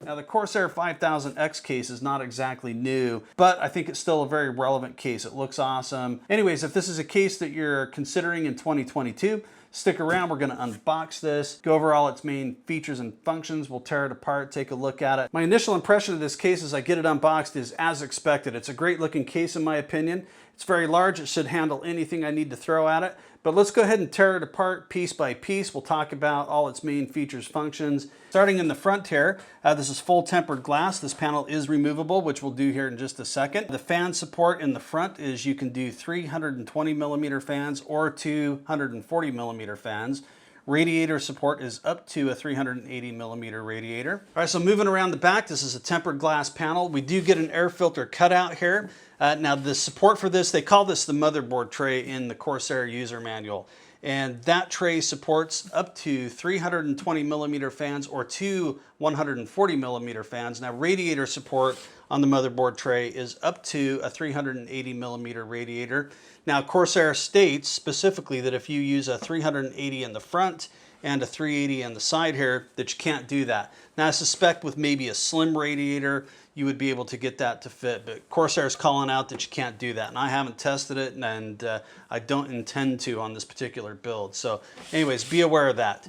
Now the Corsair 5000X case is not exactly new, but I think it's still a very relevant case. It looks awesome. Anyways, if this is a case that you're considering in 2022, stick around. We're going to unbox this, go over all its main features and functions. We'll tear it apart, take a look at it. My initial impression of this case as I get it unboxed is as expected. It's a great looking case in my opinion. It's very large. It should handle anything I need to throw at it. But let's go ahead and tear it apart piece by piece. We'll talk about all its main features, functions. Starting in the front here, this is full tempered glass. This panel is removable, which we'll do here in just a second. The fan support in the front is you can do 320 millimeter fans or 240 millimeter fans. Radiator support is up to a 380 millimeter radiator. All right, so moving around the back, this is a tempered glass panel. We do get an air filter cutout here. Now the support for this, they call this the motherboard tray in the Corsair user manual. And that tray supports up to 320 millimeter fans or two 140 millimeter fans. Now radiator support on the motherboard tray is up to a 380 millimeter radiator. Now Corsair states specifically that if you use a 380 in the front and a 380 on the side here, that you can't do that. Now I suspect with maybe a slim radiator, you would be able to get that to fit, but Corsair's calling out that you can't do that. And I haven't tested it, and I don't intend to on this particular build. So anyways, be aware of that.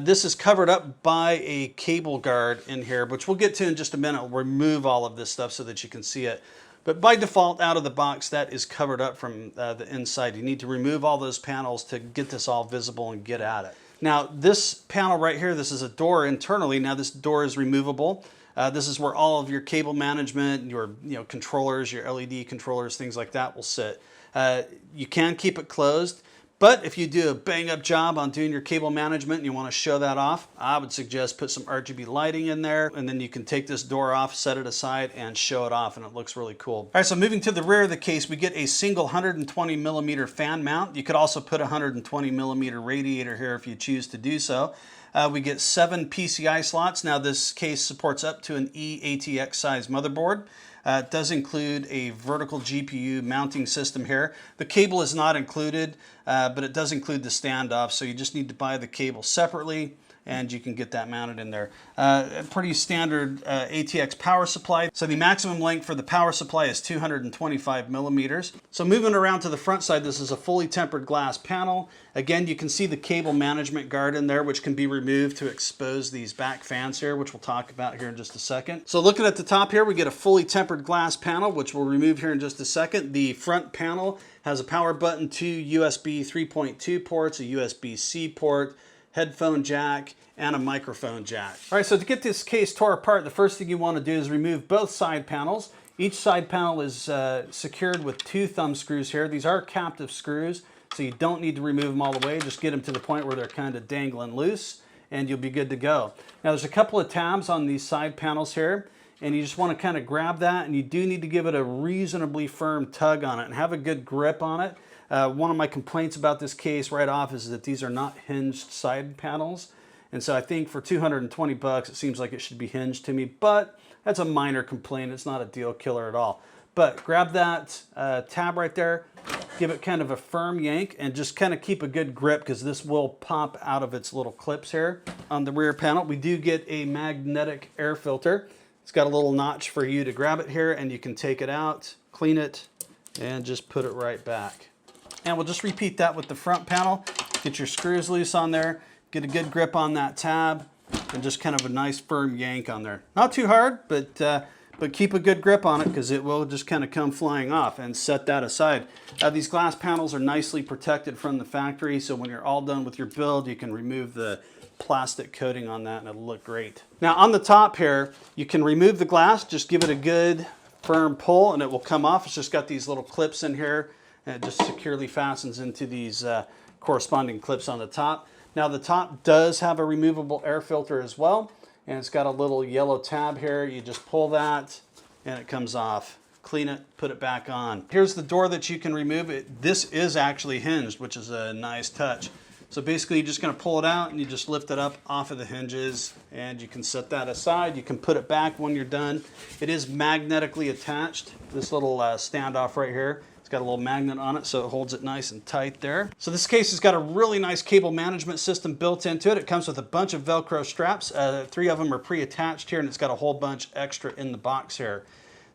This is covered up by a cable guard in here, which we'll get to in just a minute. We'll remove all of this stuff so that you can see it. But by default, out of the box, that is covered up from the inside. You need to remove all those panels to get this all visible and get at it. Now, this panel right here, this is a door internally. Now, this door is removable. This is where all of your cable management, your controllers, your LED controllers, things like that will sit. You can keep it closed, but if you do a bang-up job on doing your cable management and you want to show that off, I would suggest put some RGB lighting in there, and then you can take this door off, set it aside, and show it off, and it looks really cool. All right, so moving to the rear of the case, we get a single 120 millimeter fan mount. You could also put a 120 millimeter radiator here if you choose to do so. We get 7 PCI slots. Now this case supports up to an eATX size motherboard. It does include a vertical GPU mounting system here. The cable is not included, but it does include the standoff, so you just need to buy the cable separately and you can get that mounted in there. A pretty standard ATX power supply. So the maximum length for the power supply is 225 millimeters. So moving around to the front side, this is a fully tempered glass panel. Again, you can see the cable management guard in there, which can be removed to expose these back fans here, which we'll talk about here in just a second. So looking at the top here, we get a fully tempered glass panel, which we'll remove here in just a second. The front panel has a power button, 2 USB 3.2 ports, a USB-C port, headphone jack, and a microphone jack. All right, so to get this case tore apart, the first thing you want to do is remove both side panels. Each side panel is secured with 2 thumb screws here. These are captive screws, so you don't need to remove them all the way. Just get them to the point where they're kind of dangling loose, and you'll be good to go. Now, there's a couple of tabs on these side panels here, and you just want to kind of grab that, and you do need to give it a reasonably firm tug on it and have a good grip on it. One of my complaints about this case right off is that these are not hinged side panels. And so I think for 220 bucks, it seems like it should be hinged to me, but that's a minor complaint. It's not a deal killer at all. But grab that tab right there, give it kind of a firm yank, and just kind of keep a good grip because this will pop out of its little clips here. On the rear panel, we do get a magnetic air filter. It's got a little notch for you to grab it here, and you can take it out, clean it, and just put it right back. And we'll just repeat that with the front panel. Get your screws loose on there, get a good grip on that tab, and just kind of a nice firm yank on there. Not too hard, but keep a good grip on it because it will just kind of come flying off, and set that aside. These glass panels are nicely protected from the factory, so when you're all done with your build, you can remove the plastic coating on that and it'll look great. Now on the top here, you can remove the glass, just give it a good firm pull and it will come off. It's just got these little clips in here, and it just securely fastens into these corresponding clips on the top. Now the top does have a removable air filter as well, and it's got a little yellow tab here. You just pull that and it comes off. Clean it, put it back on. Here's the door that you can remove. This is actually hinged, which is a nice touch. So basically you're just going to pull it out and you just lift it up off of the hinges, and you can set that aside. You can put it back when you're done. It is magnetically attached, this little standoff right here. It's got a little magnet on it, so it holds it nice and tight there. So this case has got a really nice cable management system built into it. It comes with a bunch of Velcro straps. 3 of them are pre-attached here, and it's got a whole bunch extra in the box here.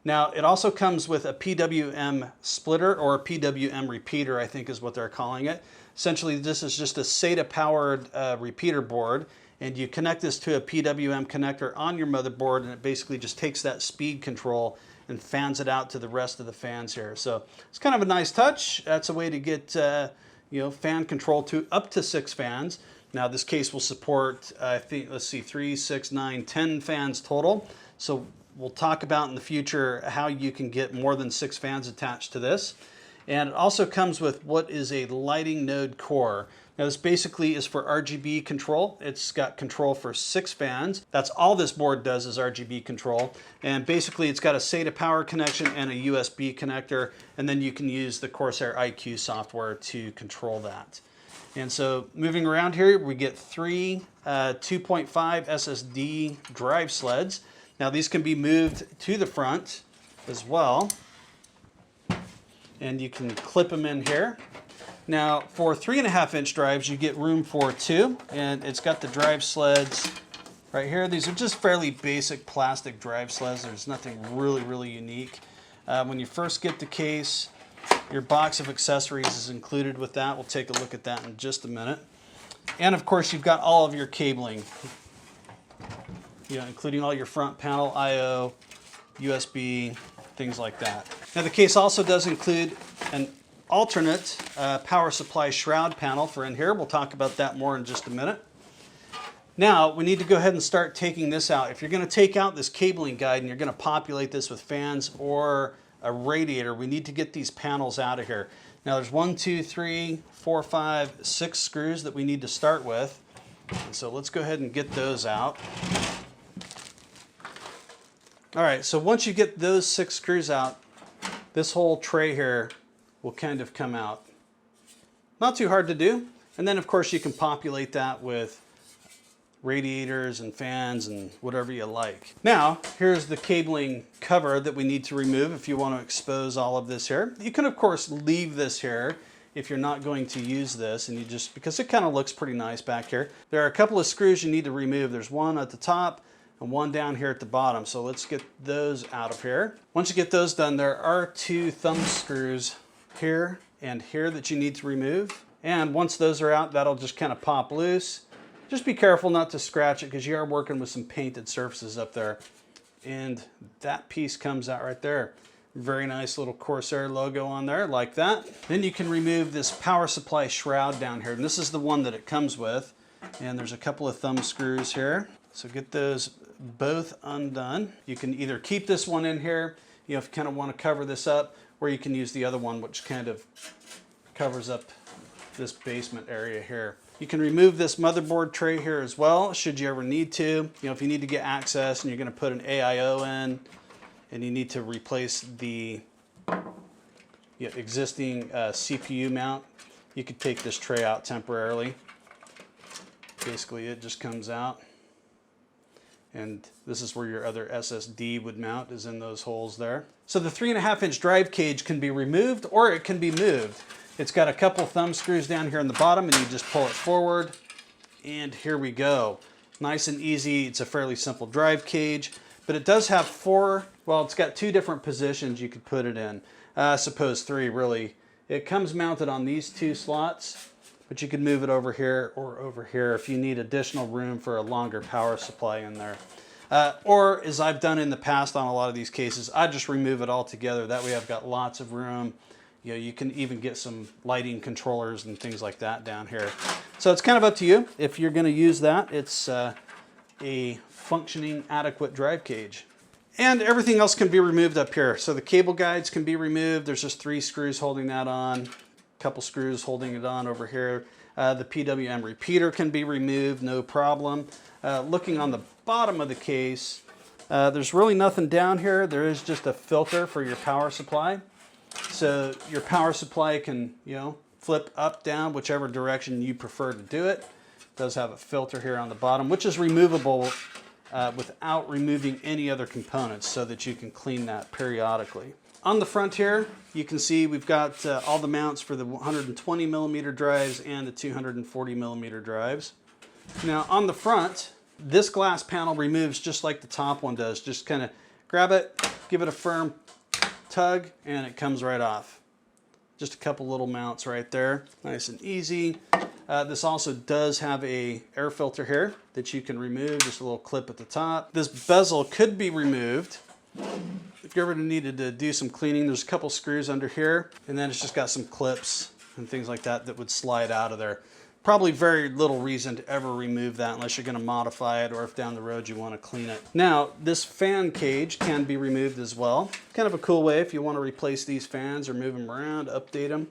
Now, it also comes with a PWM splitter, or a PWM repeater, I think is what they're calling it. Essentially, this is just a SATA-powered repeater board, and you connect this to a PWM connector on your motherboard, and it basically just takes that speed control and fans it out to the rest of the fans here. So it's kind of a nice touch. That's a way to get fan control to up to 6 fans. Now, this case will support, I think, let's see, 3, 6, 9, 10 fans total. So we'll talk about in the future how you can get more than 6 fans attached to this. And it also comes with what is a lighting node core. Now, this basically is for RGB control. It's got control for 6 fans. That's all this board does is RGB control. And basically, it's got a SATA power connection and a USB connector. And then you can use the Corsair IQ software to control that. And so moving around here, we get 3 2.5 SSD drive sleds. Now, these can be moved to the front as well. And you can clip them in here. Now, for 3.5-inch drives, you get room for 2, and it's got the drive sleds right here. These are just fairly basic plastic drive sleds. There's nothing really unique. When you first get the case, your box of accessories is included with that. We'll take a look at that in just a minute. And of course, you've got all of your cabling, including all your front panel I/O, USB, things like that. Now, the case also does include an alternate power supply shroud panel for in here. We'll talk about that more in just a minute. Now, we need to go ahead and start taking this out. If you're going to take out this cabling guide and you're going to populate this with fans or a radiator, we need to get these panels out of here. Now, there's 1, 2, 3, 4, 5, 6 screws that we need to start with. And so let's go ahead and get those out. All right, so once you get those 6 screws out, this whole tray here will kind of come out. Not too hard to do. And then, of course, you can populate that with radiators and fans and whatever you like. Now, here's the cabling cover that we need to remove if you want to expose all of this here. You can, of course, leave this here if you're not going to use this, and because it kind of looks pretty nice back here. There are a couple of screws you need to remove. There's one at the top and one down here at the bottom. So let's get those out of here. Once you get those done, there are 2 thumb screws here and here that you need to remove. And once those are out, that'll just kind of pop loose. Just be careful not to scratch it because you are working with some painted surfaces up there. And that piece comes out right there. Very nice little Corsair logo on there, like that. Then you can remove this power supply shroud down here. And this is the one that it comes with. And there's a couple of thumb screws here. So get those both undone. You can either keep this one in here, if you kind of want to cover this up, or you can use the other one, which kind of covers up this basement area here. You can remove this motherboard tray here as well, should you ever need to. If you need to get access and you're going to put an AIO in, and you need to replace the existing CPU mount, you could take this tray out temporarily. Basically, it just comes out. And this is where your other SSD would mount, is in those holes there. So the 3.5-inch drive cage can be removed or it can be moved. It's got a couple thumb screws down here in the bottom, and you just pull it forward, and here we go. Nice and easy. It's a fairly simple drive cage, but it does have 4, well, it's got 2 different positions you could put it in. I suppose 3, really. It comes mounted on these 2 slots, but you can move it over here or over here if you need additional room for a longer power supply in there. Or, as I've done in the past on a lot of these cases, I just remove it all together. That way I've got lots of room. You can even get some lighting controllers and things like that down here. So it's kind of up to you. If you're going to use that, it's a functioning, adequate drive cage. And everything else can be removed up here. So the cable guides can be removed. There's just 3 screws holding that on. Couple screws holding it on over here. The PWM repeater can be removed, no problem. Looking on the bottom of the case, there's really nothing down here. There is just a filter for your power supply. So your power supply can, flip up, down, whichever direction you prefer to do it. It does have a filter here on the bottom, which is removable without removing any other components, so that you can clean that periodically. On the front here, you can see we've got all the mounts for the 120 millimeter drives and the 240 millimeter drives. Now on the front, this glass panel removes just like the top one does. Just kind of grab it, give it a firm tug, and it comes right off. Just a couple little mounts right there, nice and easy. This also does have a air filter here that you can remove, just a little clip at the top. This bezel could be removed if you ever needed to do some cleaning. There's a couple screws under here, and then it's just got some clips and things like that that would slide out of there. Probably very little reason to ever remove that unless you're going to modify it or if down the road you want to clean it. Now, this fan cage can be removed as well. Kind of a cool way if you want to replace these fans or move them around, update them.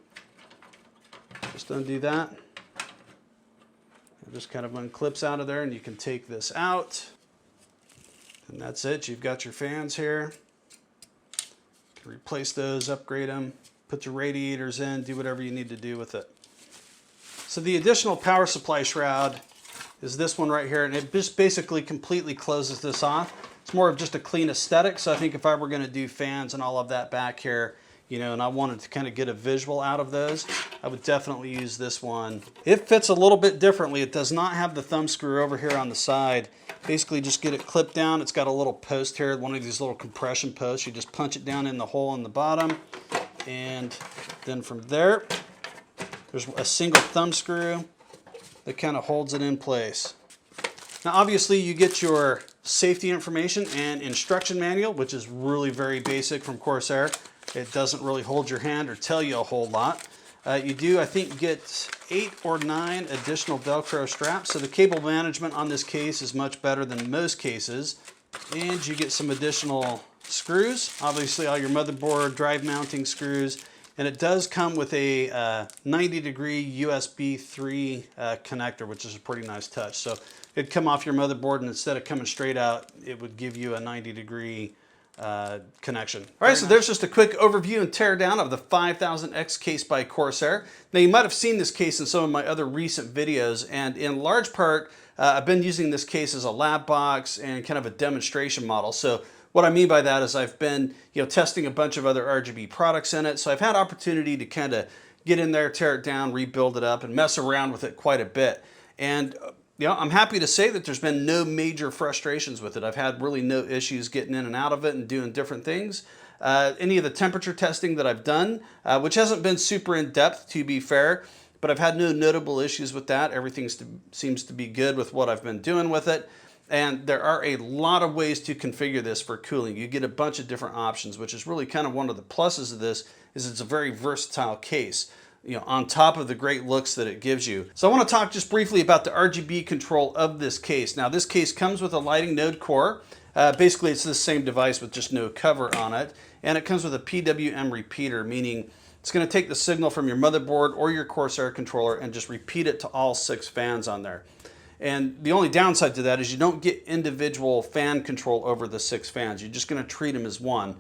Just undo that. It just kind of unclips out of there, and you can take this out. And that's it. You've got your fans here. You can replace those, upgrade them, put your radiators in, do whatever you need to do with it. So the additional power supply shroud is this one right here, and it just basically completely closes this off. It's more of just a clean aesthetic, so I think if I were going to do fans and all of that back here, you know, and I wanted to kind of get a visual out of those, I would definitely use this one. It fits a little bit differently. It does not have the thumb screw over here on the side. Basically just get it clipped down. It's got a little post here, one of these little compression posts. You just punch it down in the hole in the bottom, and then from there, there's a single thumb screw that kind of holds it in place. Now obviously you get your safety information and instruction manual, which is really very basic from Corsair. It doesn't really hold your hand or tell you a whole lot. You do, I think, get 8 or 9 additional Velcro straps. So the cable management on this case is much better than most cases. And you get some additional screws. Obviously all your motherboard drive mounting screws. And it does come with a 90-degree USB 3 connector, which is a pretty nice touch. So it'd come off your motherboard, and instead of coming straight out, it would give you a 90-degree connection. All right, so there's just a quick overview and teardown of the 5000X case by Corsair. Now you might have seen this case in some of my other recent videos, and in large part, I've been using this case as a lab box and kind of a demonstration model. So what I mean by that is I've been, you know, testing a bunch of other RGB products in it, so I've had opportunity to kind of get in there, tear it down, rebuild it up, and mess around with it quite a bit. And you know, I'm happy to say that there's been no major frustrations with it. I've had really no issues getting in and out of it and doing different things. Any of the temperature testing that I've done, which hasn't been super in-depth to be fair, but I've had no notable issues with that. Everything seems to be good with what I've been doing with it. And there are a lot of ways to configure this for cooling. You get a bunch of different options, which is really kind of one of the pluses of this, is it's a very versatile case, you know, on top of the great looks that it gives you. So I want to talk just briefly about the RGB control of this case. Now this case comes with a lighting node core. Basically it's the same device with just no cover on it. And it comes with a PWM repeater, meaning it's going to take the signal from your motherboard or your Corsair controller and just repeat it to all 6 fans on there. And the only downside to that is you don't get individual fan control over the 6 fans. You're just going to treat them as one.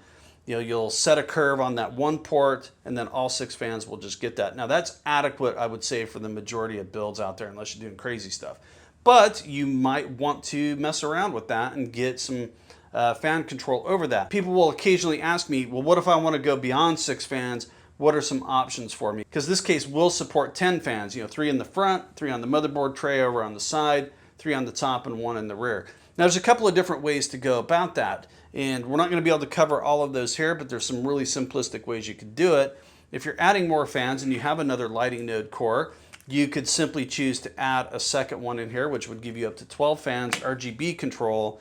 You know, you'll set a curve on that one port, and then all 6 fans will just get that. Now that's adequate, I would say, for the majority of builds out there, unless you're doing crazy stuff. But you might want to mess around with that and get some fan control over that. People will occasionally ask me, well, what if I want to go beyond 6 fans? What are some options for me? Because this case will support 10 fans, you know, 3 in the front, 3 on the motherboard tray over on the side, 3 on the top, and 1 in the rear. Now there's a couple of different ways to go about that, and we're not going to be able to cover all of those here, but there's some really simplistic ways you could do it. If you're adding more fans and you have another lighting node core, you could simply choose to add a second one in here, which would give you up to 12 fans, RGB control,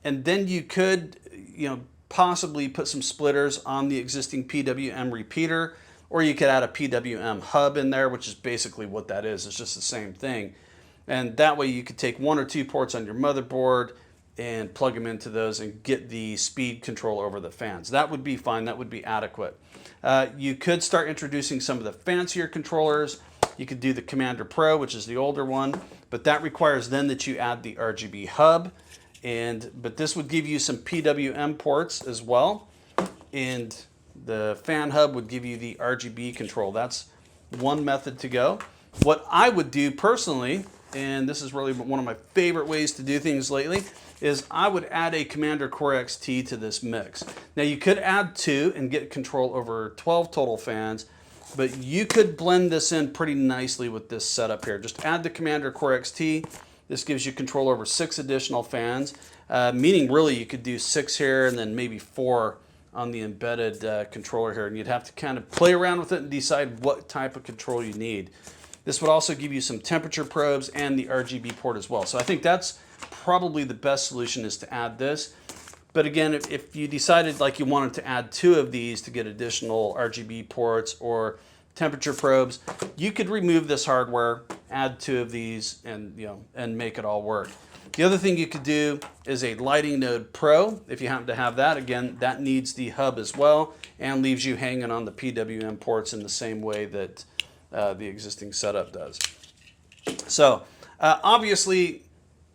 and then you could, you know, possibly put some splitters on the existing PWM repeater, or you could add a PWM hub in there, which is basically what that is. It's just the same thing. And that way you could take 1 or 2 ports on your motherboard and plug them into those and get the speed control over the fans. That would be fine. That would be adequate. You could start introducing some of the fancier controllers. You could do the Commander Pro, which is the older one, but that requires then that you add the RGB hub. But this would give you some PWM ports as well. And the fan hub would give you the RGB control. That's one method to go. What I would do personally, and this is really one of my favorite ways to do things lately, is I would add a Commander Core XT to this mix. Now you could add 2 and get control over 12 total fans, but you could blend this in pretty nicely with this setup here. Just add the Commander Core XT. This gives you control over 6 additional fans, meaning really you could do 6 here and then maybe 4 on the embedded controller here, and you'd have to kind of play around with it and decide what type of control you need. This would also give you some temperature probes and the RGB port as well. So I think that's probably the best solution, is to add this. But again, if you decided like you wanted to add 2 of these to get additional RGB ports or temperature probes, you could remove this hardware, add 2 of these, and and make it all work. The other thing you could do is a Lighting Node Pro, if you happen to have that. Again, that needs the hub as well and leaves you hanging on the PWM ports in the same way that the existing setup does. So obviously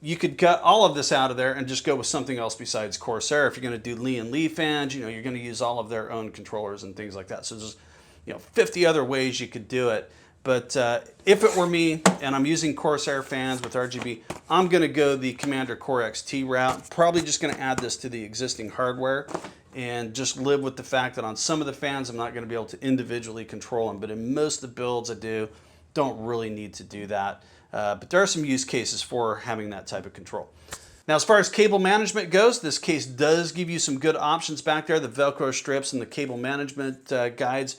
you could cut all of this out of there and just go with something else besides Corsair. If you're going to do Lee and Lee fans, you're going to use all of their own controllers and things like that. So there's 50 other ways you could do it. But if it were me and I'm using Corsair fans with RGB, I'm going to go the Commander Core XT route. Probably just going to add this to the existing hardware and just live with the fact that on some of the fans I'm not going to be able to individually control them. But in most of the builds I don't really need to do that. But there are some use cases for having that type of control. Now, as far as cable management goes, this case does give you some good options back there. The Velcro strips and the cable management guides,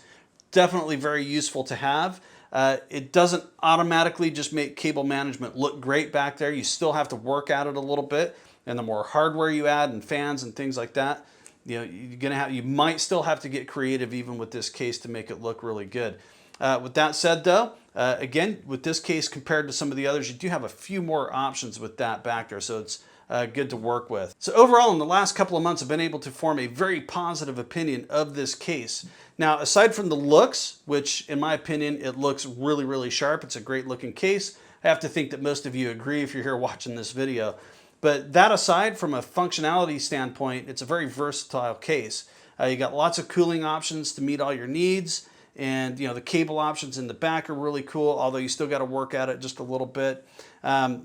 definitely very useful to have. It doesn't automatically just make cable management look great back there. You still have to work at it a little bit, and the more hardware you add and fans and things like that, you might still have to get creative even with this case to make it look really good. With that said though, again, with this case compared to some of the others, you do have a few more options with that back there, so it's good to work with. So overall, in the last couple of months, I've been able to form a very positive opinion of this case. Now, aside from the looks, which in my opinion, it looks really, really sharp. It's a great looking case. I have to think that most of you agree if you're here watching this video. But that aside, from a functionality standpoint, it's a very versatile case. You got lots of cooling options to meet all your needs. And the cable options in the back are really cool, although you still got to work at it just a little bit.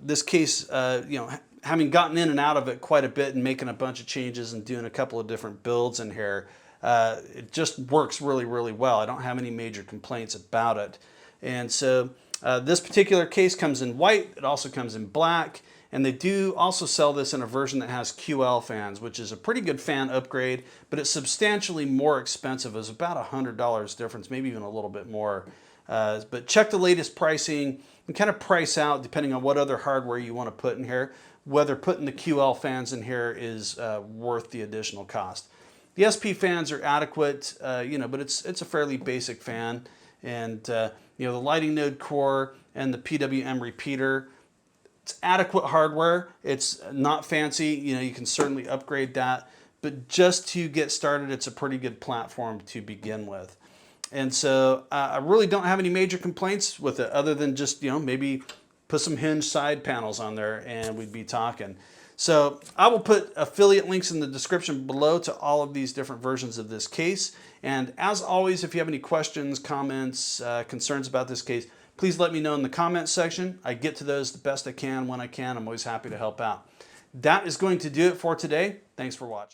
This case, having gotten in and out of it quite a bit and making a bunch of changes and doing a couple of different builds in here, it just works really, really well. I don't have any major complaints about it. And so this particular case comes in white. It also comes in black. And they do also sell this in a version that has QL fans, which is a pretty good fan upgrade, but it's substantially more expensive. It's about $100 difference, maybe even a little bit more. But check the latest pricing and kind of price out, depending on what other hardware you want to put in here, whether putting the QL fans in here is worth the additional cost. The SP fans are adequate, but it's a fairly basic fan. And the Lighting Node Core and the PWM repeater, it's adequate hardware. It's not fancy. You can certainly upgrade that. But just to get started, it's a pretty good platform to begin with. And so I really don't have any major complaints with it other than just, maybe put some hinge side panels on there and we'd be talking. So I will put affiliate links in the description below to all of these different versions of this case. And as always, if you have any questions, comments, concerns about this case, please let me know in the comments section. I get to those the best I can when I can. I'm always happy to help out. That is going to do it for today. Thanks for watching.